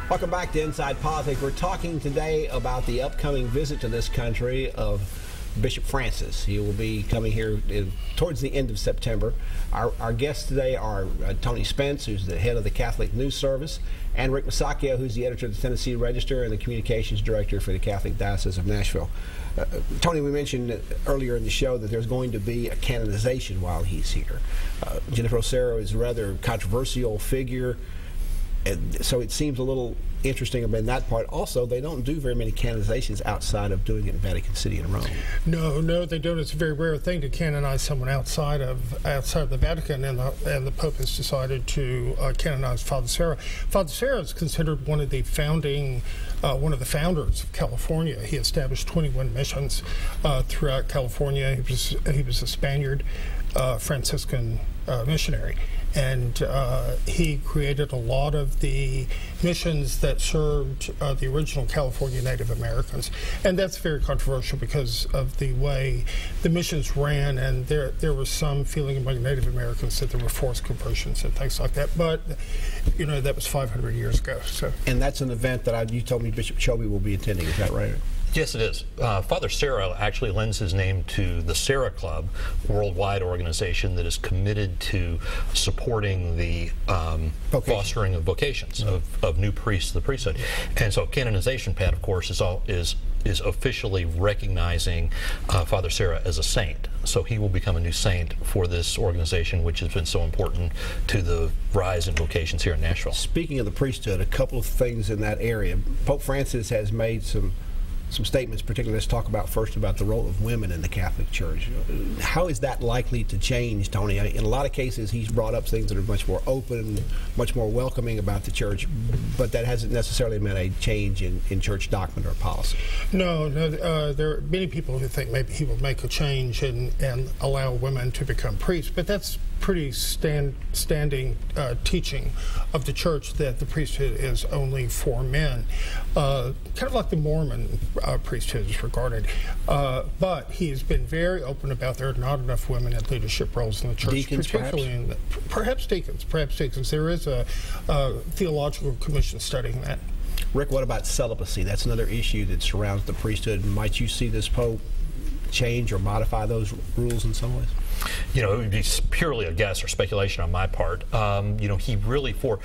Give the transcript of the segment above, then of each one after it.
Welcome back to Inside Politics. We're talking today about the upcoming visit to this country of Bishop Francis. He will be coming here towards the end of September. Our guests today are Tony Spence, who's the head of the Catholic News Service, and Rick Masacchio, who's the editor of the Tennessee Register and the communications director for the Catholic Diocese of Nashville. Tony, we mentioned earlier in the show that there's going to be a canonization while he's here. Jennifer Osero is a rather controversial figure, and so it seems a little interesting about that part. Also, they don't do very many canonizations outside of doing it in Vatican City and Rome. No, they don't. It's a very rare thing to canonize someone outside of the Vatican, and the Pope has decided to canonize Father Serra. Father Serra is considered one of the founders of California. He established 21 missions throughout California. He was a Spaniard Franciscan missionary, and he created a lot of the missions that served the original California Native Americans, and that's very controversial because of the way the missions ran, and there was some feeling among Native Americans that there were forced conversions and things like that, but you know, that was 500 years ago. So, and that's an event that you told me Bishop Choby will be attending. Is that right? Yes, it is. Father Serra actually lends his name to the Serra Club, a worldwide organization that is committed to supporting the fostering of vocations of new priests to the priesthood. And so canonization, Pat, of course, is officially recognizing Father Serra as a saint. So he will become a new saint for this organization, which has been so important to the rise in vocations here in Nashville. Speaking of the priesthood, a couple of things in that area. Pope Francis has made some statements, particularly let's talk about first about the role of women in the Catholic Church. How is that likely to change, Tony? In a lot of cases, he's brought up things that are much more open, much more welcoming about the Church, but that hasn't necessarily meant a change in Church doctrine or policy. No, there are many people who think maybe he will make a change and allow women to become priests, but that's pretty standing teaching of the Church, that the priesthood is only for men, kind of like the Mormon priesthood is regarded. But he has been very open about there are not enough women in leadership roles in the Church, deacons, particularly perhaps deacons. There is a theological commission studying that. Rick, what about celibacy? That's another issue that surrounds the priesthood. Might you see this Pope change or modify those rules in some ways? You know, it would be purely a guess or speculation on my part. You know, he really, for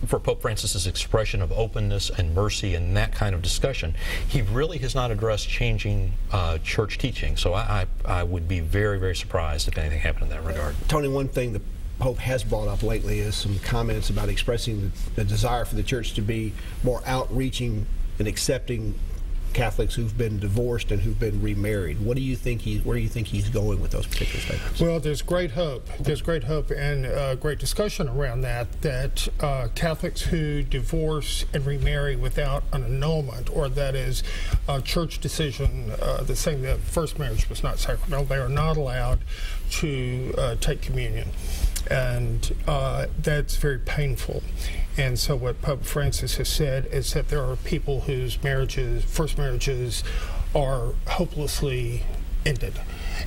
Pope Francis's expression of openness and mercy and that kind of discussion, he really has not addressed changing church teaching. So I would be very, very surprised if anything happened in that regard. Tony, one thing the Pope has brought up lately is some comments about expressing the desire for the Church to be more outreaching and accepting Catholics who've been divorced and who've been remarried. Where do you think he's going with those particular statements? Well, there's great hope. There's great hope and great discussion around that Catholics who divorce and remarry without an annulment, or that is a church decision the saying that first marriage was not sacramental, they are not allowed to take communion. And that's very painful. And so what Pope Francis has said is that there are people whose first marriages are hopelessly ended.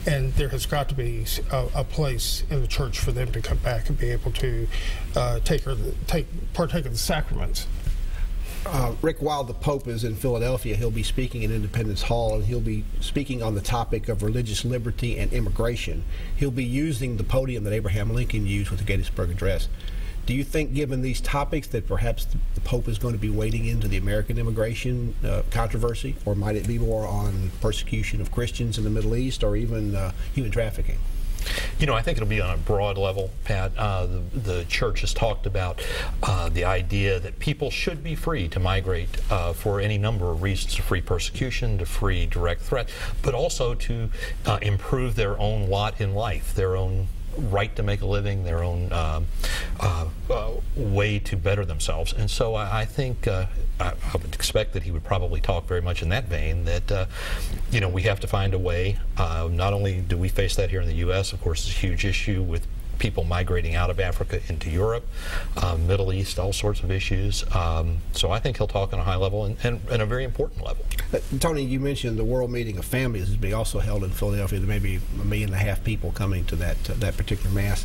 And there has got to be a place in the Church for them to come back and be able to partake of the sacraments. Rick, while the Pope is in Philadelphia, he'll be speaking in Independence Hall, and he'll be speaking on the topic of religious liberty and immigration. He'll be using the podium that Abraham Lincoln used with the Gettysburg Address. Do you think, given these topics, that perhaps the Pope is going to be wading into the American immigration controversy, or might it be more on persecution of Christians in the Middle East, or even human trafficking? You know, I think it'll be on a broad level, Pat. The Church has talked about the idea that people should be free to migrate for any number of reasons, to free persecution, to free direct threat, but also to improve their own lot in life, their own right to make a living, their own way to better themselves. And so I think I would expect that he would probably talk very much in that vein, that you know, we have to find a way. Not only do we face that here in the U.S., of course, it's a huge issue with people migrating out of Africa into Europe, Middle East, all sorts of issues. So I think he'll talk on a high level and a very important level. Tony, you mentioned the World Meeting of Families is being also held in Philadelphia. There may be 1.5 million people coming to that particular Mass.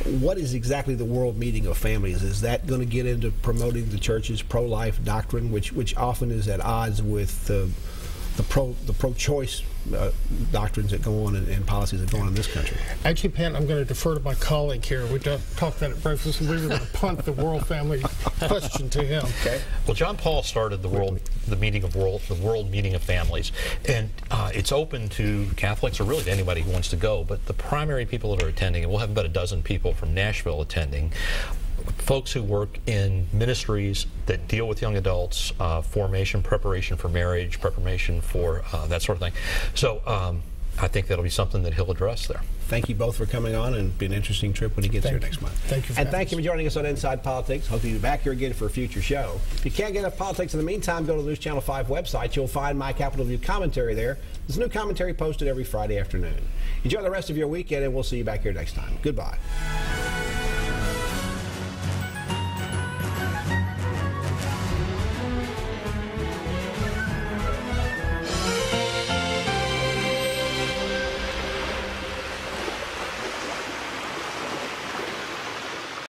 What is exactly the World Meeting of Families? Is that going to get into promoting the church's pro-life doctrine, which often is at odds with the pro-choice doctrines that go on and policies that go on in this country? Actually, Pat, I'm going to defer to my colleague here. We talked about it at breakfast, and we were going to punt the World Family question to him. Okay. Well, John Paul started the World Meeting of Families, and it's open to Catholics or really to anybody who wants to go. But the primary people that are attending, and we'll have about a dozen people from Nashville attending, folks who work in ministries that deal with young adults, formation, preparation for marriage, preparation for that sort of thing. So I think that'll be something that he'll address there. Thank you both for coming on, and it'll be an interesting trip when he gets here next month. Thank you. And thank you for joining us on Inside Politics. Hope you'll be back here again for a future show. If you can't get enough politics in the meantime, go to the News Channel 5 website. You'll find my Capitol View commentary there. There's a new commentary posted every Friday afternoon. Enjoy the rest of your weekend, and we'll see you back here next time. Goodbye.